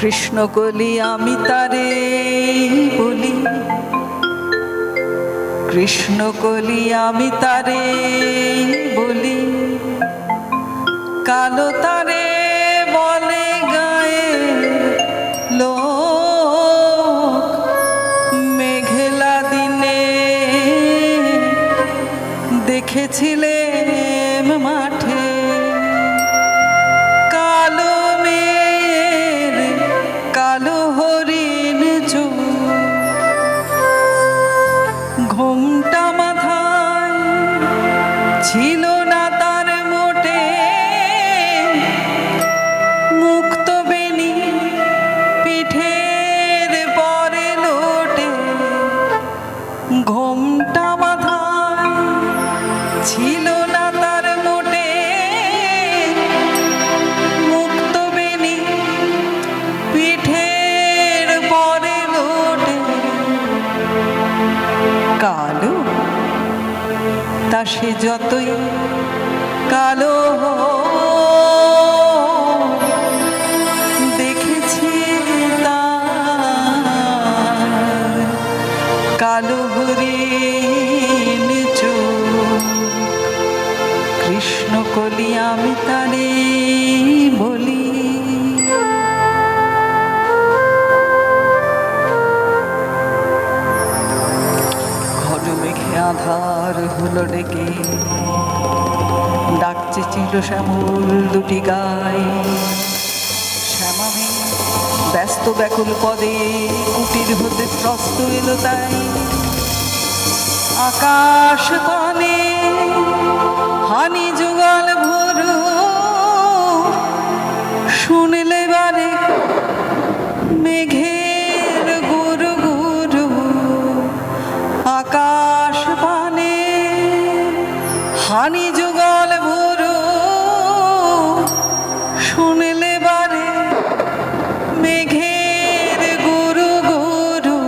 কৃষ্ণ কলি আমি তারে বলি, কৃষ্ণ কলি আমি তারে বলি, কালো তারে বলে গায়ে লোক, মেঘলা দিনে দেখেছিলেন মাঠে কালো মেয়ের কালো হরিণ চোখ, ঘোমটা মাথায় ছিল না তার মোটে, মুক্ত বেনি পিঠের পরে লোটে, ঘোমটা মাথায় ছিল না তার মোটে, মুক্ত বেনি পিঠের পরে লোটে, কালো তা সে যতই কালো দেখেছি তার কালো হরিণ চোখ, কৃষ্ণ কলি আমি তারে বলি। ঘন মেঘে আধার হলো ডেকে, ডাকছে ছিল শ্যামল দুটি গায়ে, শ্যামামে ব্যস্ত ব্যাকুল পদে কুটির হতে ত্রস্ত এলো তাই, আকাশ পানে হানি যুগল ভরু, শুনলে বারে মেঘের গুরু গুরু, আকাশ পানে হানি যুগল ভরু, শুনলে বারে মেঘের গুরু গুরু,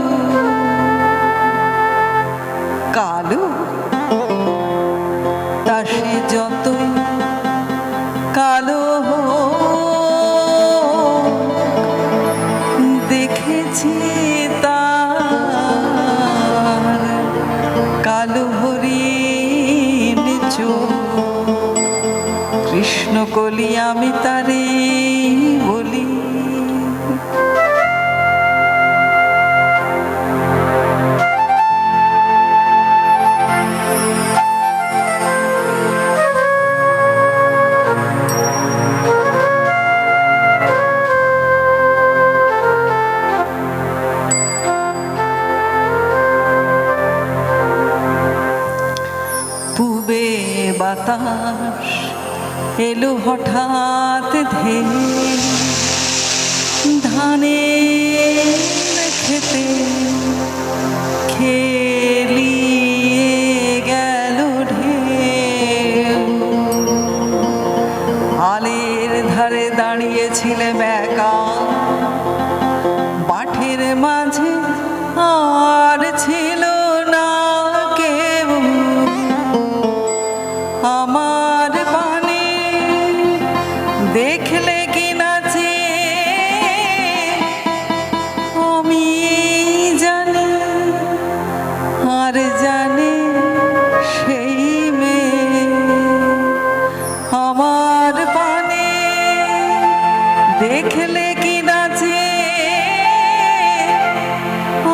কালো তা সে যতই কালো দেখেছি তার কালো হরিণ চোখ, কৃষ্ণ কলি আমি তারে বলি। পূবে বাতাস এলো হঠাৎ ধেয়ে, ধানের খেতে খেলিয়ে গেল ঢেউ, আলের ধারে দাঁড়িয়েছিলেম একা, মাঠের মাঝে আর ছিল না কেউ, আমার পানে দেখলে কি নাচে আমি জানি, আর জানে সেই মেয়ে, আমার পানে দেখলে কি নাচে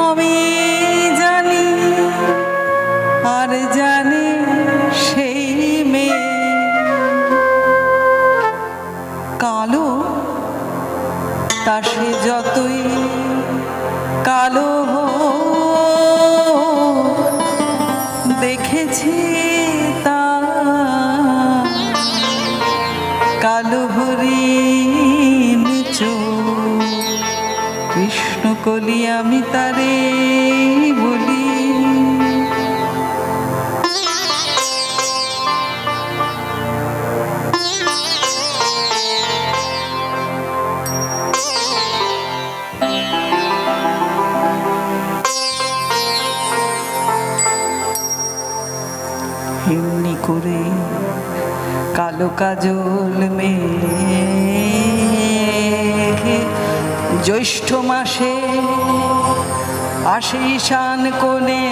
আমি জানি, আর জানে সেই মেয়ে, কালো তা সে যতই কালো দেখেছি তার কালো হরিণ চোখ, কৃষ্ণ কলি আমি তারে বলি। এমনি করে কালো কাজল মেঘে জ্যৈষ্ঠ মাসে আসে ঈশান কোণে,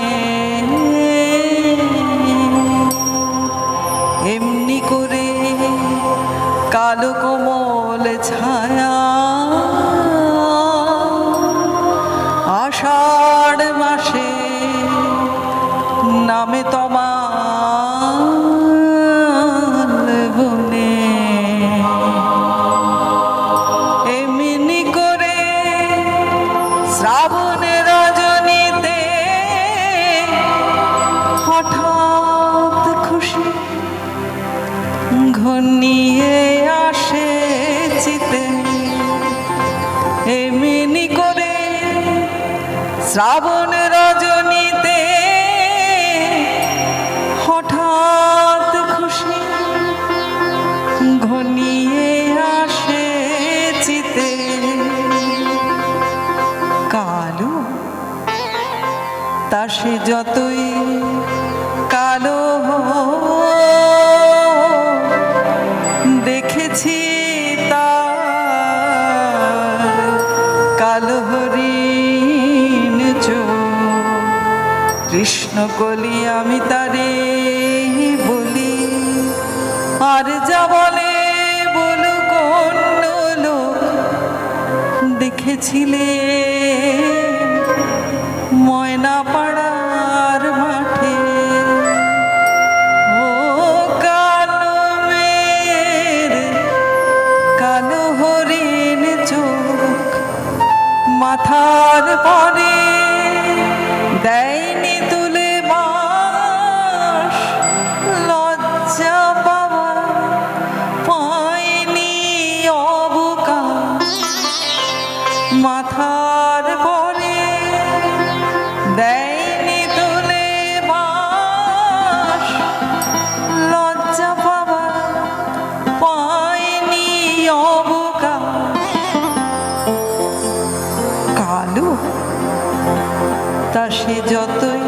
এমনি করে কালো কোমল ছায়া আষাঢ় মাসে নামে তমাল বনে। এমনি করে শ্রাবণের রজনীতে হঠাৎ খুশি ঘনিয়ে আসে চিতে। এমনি করে শ্রাবণ রজনীতে হঠাৎ খুশি ঘনিয়ে আসে চিতে। কালো তা সে যতই কালো দেখেছি তার কালো হরিণ চোখ। কৃষ্ণকলি আমি তারে বলি, আর যা বলে বলুক অন্য লোক। দেখেছিলে ময়না পাড়ার মাঠে, ও কালো মেয়ের কালো হরিণ চোখ। মাথার পরে দেয়নি তুলে বাঁশ, লজ্জা পাওয়া পায়নি অবকাশ। মাথার পরে দেয়নি তুলে বাঁশ, লজ্জা পাওয়া পায়নি অবকাশ। কালো তা সে যতই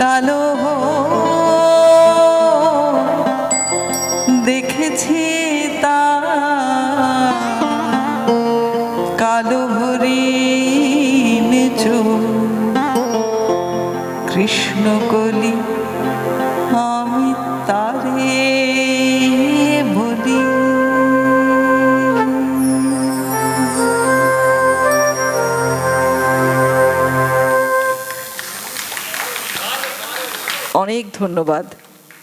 কালো দেখেছি তা কালো হরিণ চোখ। কৃষ্ণকলি আমি তারে বলি। অনেক ধন্যবাদ।